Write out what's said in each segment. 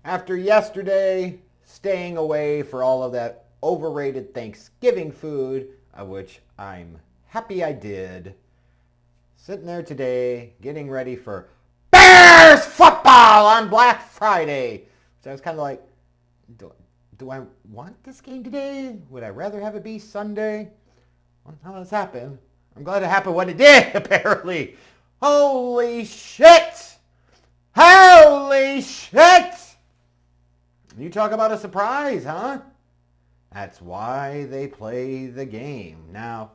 After yesterday, staying away for all of that overrated Thanksgiving food, of which I'm happy I did, sitting there today getting ready for Bears football on Black Friday. So I was kind of like, do I want this game today? Would I rather have it be Sunday? Well, how does this happen? I'm glad it happened when it did, apparently. Holy shit! Holy shit! You talk about a surprise, huh? That's why they play the game. Now,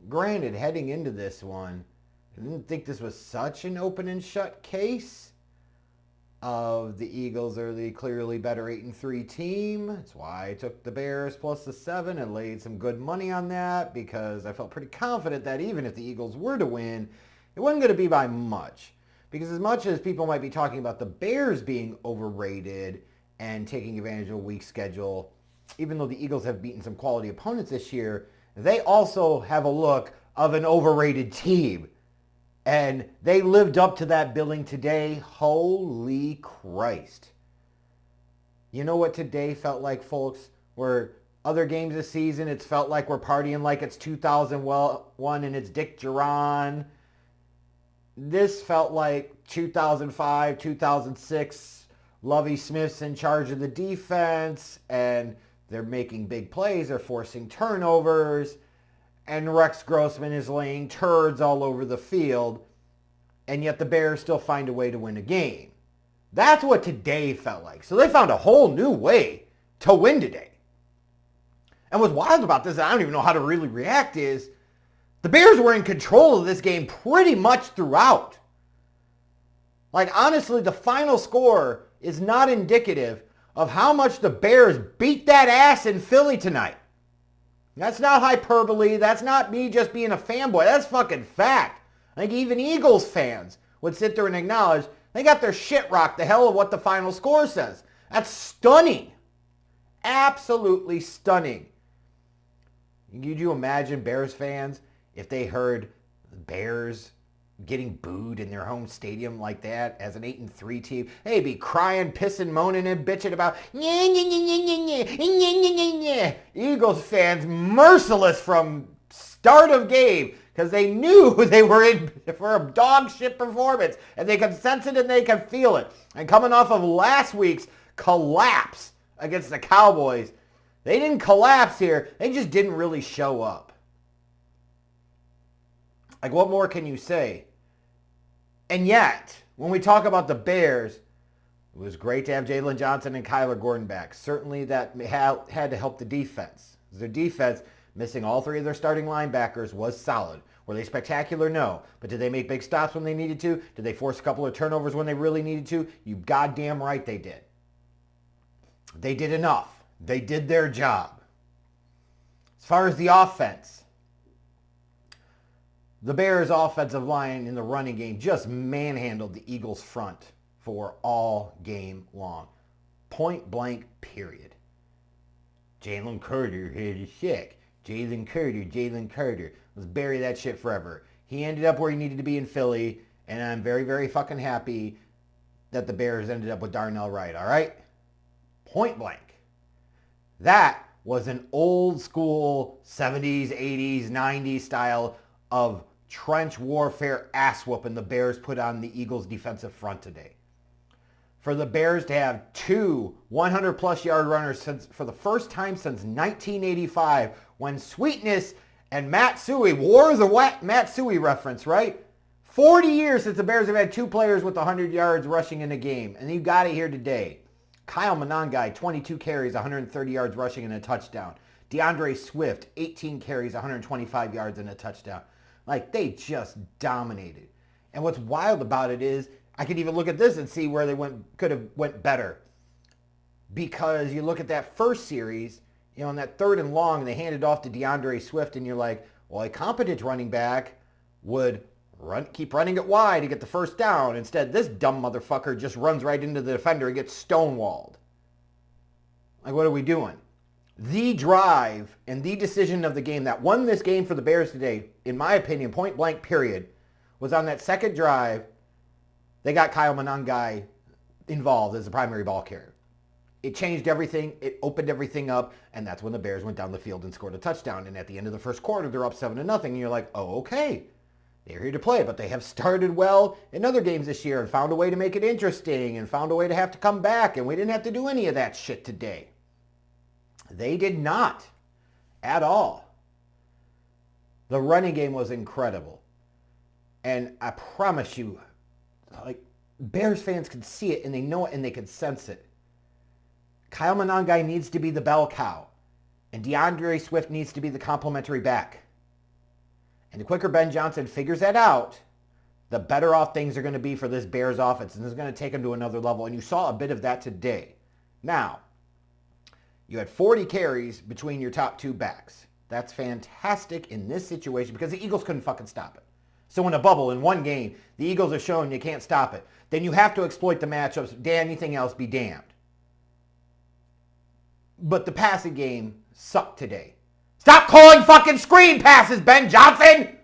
granted, heading into this one, I didn't think this was such an open and shut case of the Eagles are the clearly better 8-3 team. That's why I took the Bears plus the 7 and laid some good money on that because I felt pretty confident that even if the Eagles were to win, it wasn't going to be by much. Because as much as people might be talking about the Bears being overrated and taking advantage of a weak schedule, even though the Eagles have beaten some quality opponents this year, they also have a look of an overrated team. And they lived up to that billing today. Holy Christ. You know what today felt like, folks? Where other games this season, it's felt like we're partying like it's 2001 and it's Dick Duran. This felt like 2005, 2006. Lovie Smith's in charge of the defense, and they're making big plays. They're forcing turnovers. And Rex Grossman is laying turds all over the field, and yet the Bears still find a way to win a game. That's what today felt like. So they found a whole new way to win today. And what's wild about this, I don't even know how to really react, is the Bears were in control of this game pretty much throughout. Like, honestly, the final score is not indicative of how much the Bears beat that ass in Philly tonight. That's not hyperbole. That's not me just being a fanboy. That's fucking fact. I think even Eagles fans would sit there and acknowledge they got their shit rocked the hell of what the final score says. That's stunning. Absolutely stunning. Could you imagine Bears fans if they heard the Bears getting booed in their home stadium like that as an 8-3 team? They'd be crying, pissing, moaning, and bitching about Eagles fans merciless from start of game because they knew they were in for a dog shit performance and they could sense it and they could feel it. And coming off of last week's collapse against the Cowboys, they didn't collapse here. They just didn't really show up. Like, what more can you say? And yet, when we talk about the Bears, it was great to have Jalen Johnson and Kyler Gordon back. Certainly that had to help the defense. Their defense, missing all three of their starting linebackers, was solid. Were they spectacular? No. But did they make big stops when they needed to? Did they force a couple of turnovers when they really needed to? You goddamn right they did. They did enough. They did their job. As far as the offense, the Bears' offensive line in the running game just manhandled the Eagles' front for all game long. Point blank, period. Jalen Carter had a sack. Jalen Carter. Let's bury that shit forever. He ended up where he needed to be in Philly, and I'm very, very fucking happy that the Bears ended up with Darnell Wright, all right? Point blank. That was an old school 70s, 80s, 90s style of trench warfare ass whooping the Bears put on the Eagles' defensive front today. For the Bears to have two 100-plus yard runners for the first time since 1985 when Sweetness and Matt Suhey wore the Matt Suhey reference, right? 40 years since the Bears have had two players with 100 yards rushing in a game, and you got it here today. Kyle Monangai, 22 carries, 130 yards rushing and a touchdown. DeAndre Swift, 18 carries, 125 yards and a touchdown. Like, they just dominated. And what's wild about it is I could even look at this and see where they could have went better. Because you look at that first series, in that third and long, they handed off to DeAndre Swift, and you're like, well, a competent running back would keep running it wide to get the first down. Instead, this dumb motherfucker just runs right into the defender and gets stonewalled. Like, what are we doing? The drive and the decision of the game that won this game for the Bears today, in my opinion, point blank period, was on that second drive. They got Kyle Monangai involved as the primary ball carrier. It changed everything. It opened everything up. And that's when the Bears went down the field and scored a touchdown. And at the end of the first quarter, they're up 7-0. And you're like, oh, okay. They're here to play. But they have started well in other games this year and found a way to make it interesting and found a way to have to come back. And we didn't have to do any of that shit today. They did not at all. The running game was incredible. And I promise you, like, Bears fans can see it and they know it and they can sense it. Kyle Monangai needs to be the bell cow. And DeAndre Swift needs to be the complimentary back. And the quicker Ben Johnson figures that out, the better off things are going to be for this Bears offense. And this is going to take them to another level. And you saw a bit of that today. Now, you had 40 carries between your top two backs. That's fantastic in this situation because the Eagles couldn't fucking stop it. So in a bubble, in one game, the Eagles are showing you can't stop it. Then you have to exploit the matchups. Damn, anything else be damned. But the passing game sucked today. Stop calling fucking screen passes, Ben Johnson!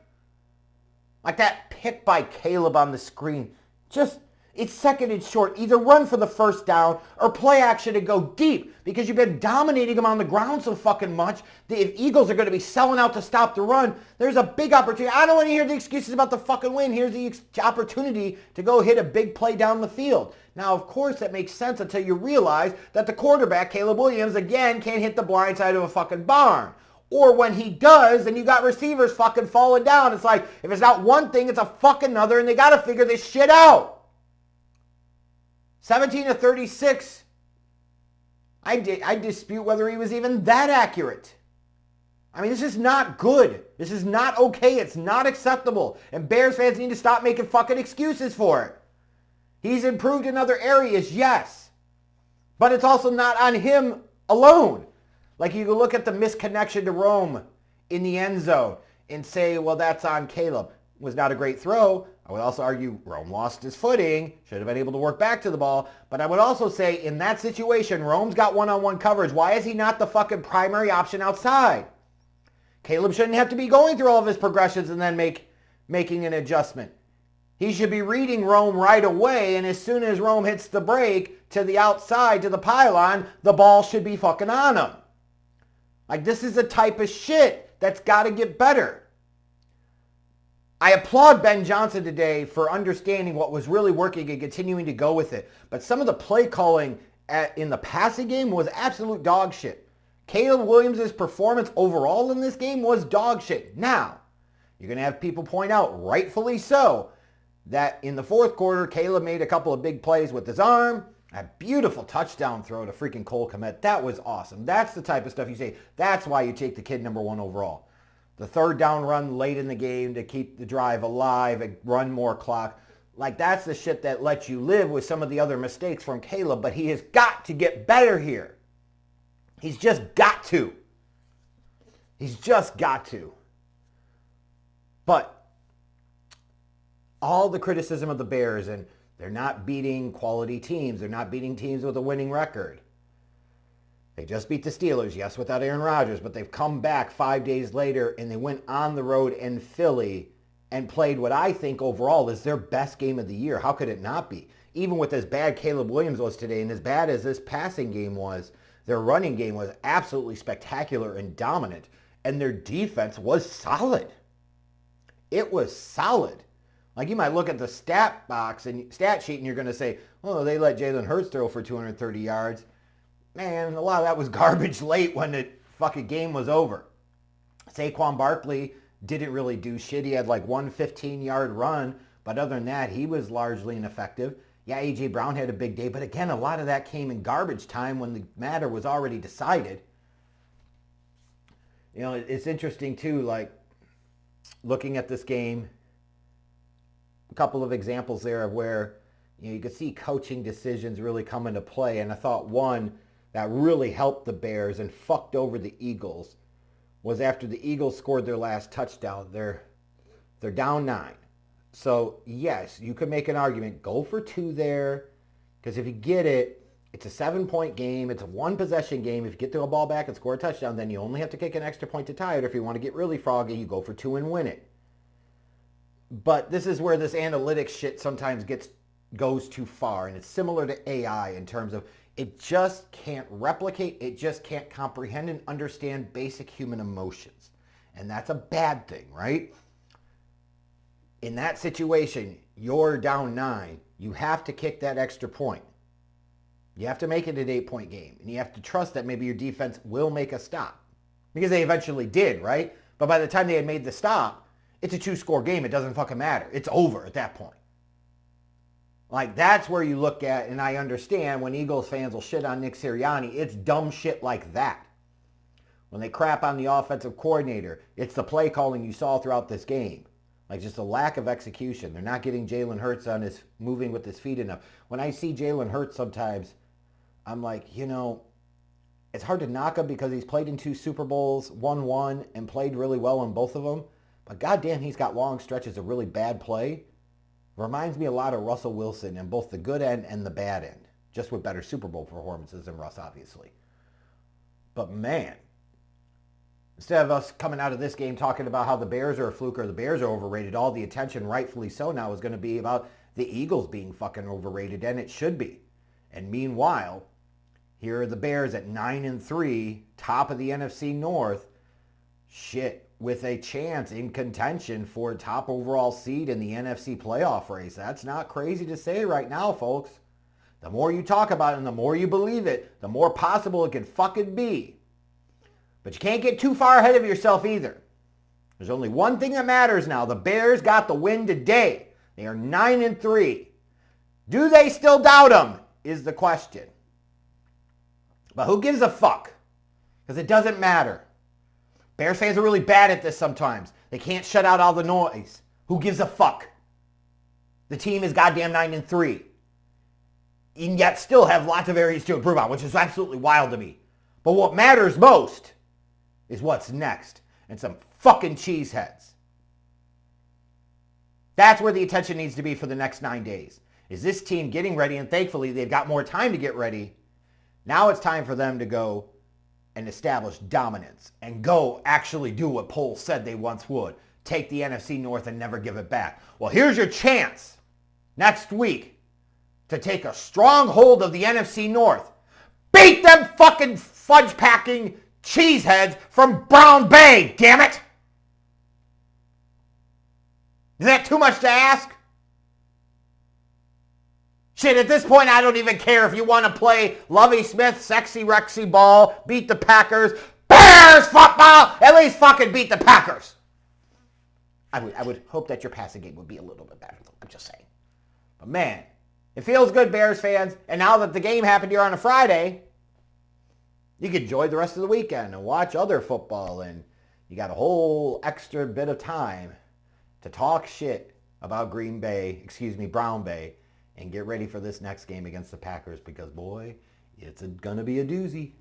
Like that pick by Caleb on the screen. Just, it's second and short. Either run for the first down or play action and go deep because you've been dominating them on the ground so fucking much. The Eagles are going to be selling out to stop the run. There's a big opportunity. I don't want to hear the excuses about the fucking win. Here's the opportunity to go hit a big play down the field. Now, of course, that makes sense until you realize that the quarterback, Caleb Williams, again, can't hit the blind side of a fucking barn. Or when he does, and you got receivers fucking falling down. It's like, if it's not one thing, it's a fucking another, and they got to figure this shit out. 17 of 36. I dispute whether he was even that accurate. I mean, this is not good. This is not okay. It's not acceptable. And Bears fans need to stop making fucking excuses for it. He's improved in other areas, yes. But it's also not on him alone. Like you can look at the misconnection to Rome in the end zone and say, well, that's on Caleb. It was not a great throw. I would also argue Rome lost his footing, should have been able to work back to the ball. But I would also say in that situation, Rome's got one-on-one coverage. Why is he not the fucking primary option outside? Caleb shouldn't have to be going through all of his progressions and then making an adjustment. He should be reading Rome right away, and as soon as Rome hits the break to the outside, to the pylon, the ball should be fucking on him. Like, this is the type of shit that's got to get better. I applaud Ben Johnson today for understanding what was really working and continuing to go with it. But some of the play calling in the passing game was absolute dog shit. Caleb Williams' performance overall in this game was dog shit. Now, you're going to have people point out, rightfully so, that in the fourth quarter, Caleb made a couple of big plays with his arm. A beautiful touchdown throw to freaking Cole Kmet. That was awesome. That's the type of stuff you say. That's why you take the kid number one overall. The third down run late in the game to keep the drive alive and run more clock. Like, that's the shit that lets you live with some of the other mistakes from Caleb. But he has got to get better here. He's just got to. He's just got to. But all the criticism of the Bears, and they're not beating quality teams. They're not beating teams with a winning record. They just beat the Steelers, yes, without Aaron Rodgers, but they've come back 5 days later and they went on the road in Philly and played what I think overall is their best game of the year. How could it not be? Even with as bad Caleb Williams was today and as bad as this passing game was, their running game was absolutely spectacular and dominant, and their defense was solid. It was solid. Like, you might look at the stat box and stat sheet and you're going to say, oh, they let Jalen Hurts throw for 230 yards. Man, a lot of that was garbage late when the fucking game was over. Saquon Barkley didn't really do shit. He had like one 15-yard run, but other than that, he was largely ineffective. Yeah, A.J. Brown had a big day, but again, a lot of that came in garbage time when the matter was already decided. You know, it's interesting too, like, looking at this game, a couple of examples there of where, you know, you could see coaching decisions really come into play. And I thought one that really helped the Bears and fucked over the Eagles was after the Eagles scored their last touchdown. They're down 9. So, yes, you could make an argument. Go for 2 there, because if you get it, it's a 7-point game. It's a one-possession game. If you get the ball back and score a touchdown, then you only have to kick an extra point to tie it. If you want to get really froggy, you go for 2 and win it. But this is where this analytics shit sometimes goes too far. And it's similar to AI in terms of It just can't replicate, it just can't comprehend and understand basic human emotions. And that's a bad thing, right? In that situation, you're down 9. You have to kick that extra point. You have to make it an 8-point game. And you have to trust that maybe your defense will make a stop. Because they eventually did, right? But by the time they had made the stop, it's a 2-score game. It doesn't fucking matter. It's over at that point. Like, that's where you look at, and I understand when Eagles fans will shit on Nick Sirianni, it's dumb shit like that. When they crap on the offensive coordinator, it's the play calling you saw throughout this game. Like, just a lack of execution. They're not getting Jalen Hurts on his moving with his feet enough. When I see Jalen Hurts sometimes, I'm like, it's hard to knock him because he's played in 2 Super Bowls, won 1, and played really well in both of them. But goddamn, he's got long stretches of really bad play. Reminds me a lot of Russell Wilson in both the good end and the bad end. Just with better Super Bowl performances than Russ, obviously. But man, instead of us coming out of this game talking about how the Bears are a fluke or the Bears are overrated, all the attention, rightfully so now, is going to be about the Eagles being fucking overrated, and it should be. And meanwhile, here are the Bears at 9-3, top of the NFC North. Shit, with a chance in contention for a top overall seed in the NFC playoff race. That's not crazy to say right now, folks. The more you talk about it and the more you believe it, the more possible it could fucking be. But you can't get too far ahead of yourself either. There's only one thing that matters now. The Bears got the win today. They are 9-3. Do they still doubt them is the question. But who gives a fuck? Because it doesn't matter. Bears fans are really bad at this sometimes. They can't shut out all the noise. Who gives a fuck? The team is goddamn 9-3. And yet still have lots of areas to improve on, which is absolutely wild to me. But what matters most is what's next. And some fucking cheeseheads. That's where the attention needs to be for the next 9 days. Is this team getting ready? And thankfully, they've got more time to get ready. Now it's time for them to go and establish dominance and go actually do what polls said they once would. Take the NFC North and never give it back. Well, here's your chance next week to take a strong hold of the NFC North. Beat them fucking fudge-packing cheeseheads from Brown Bay, damn it! Is that too much to ask? Shit, at this point, I don't even care if you want to play Lovie Smith, sexy Rexy ball, beat the Packers. Bears football! At least fucking beat the Packers. I would hope that your passing game would be a little bit better. I'm just saying. But man, it feels good, Bears fans. And now that the game happened here on a Friday, you can enjoy the rest of the weekend and watch other football. And you got a whole extra bit of time to talk shit about Brown Bay. And get ready for this next game against the Packers because, boy, it's going to be a doozy.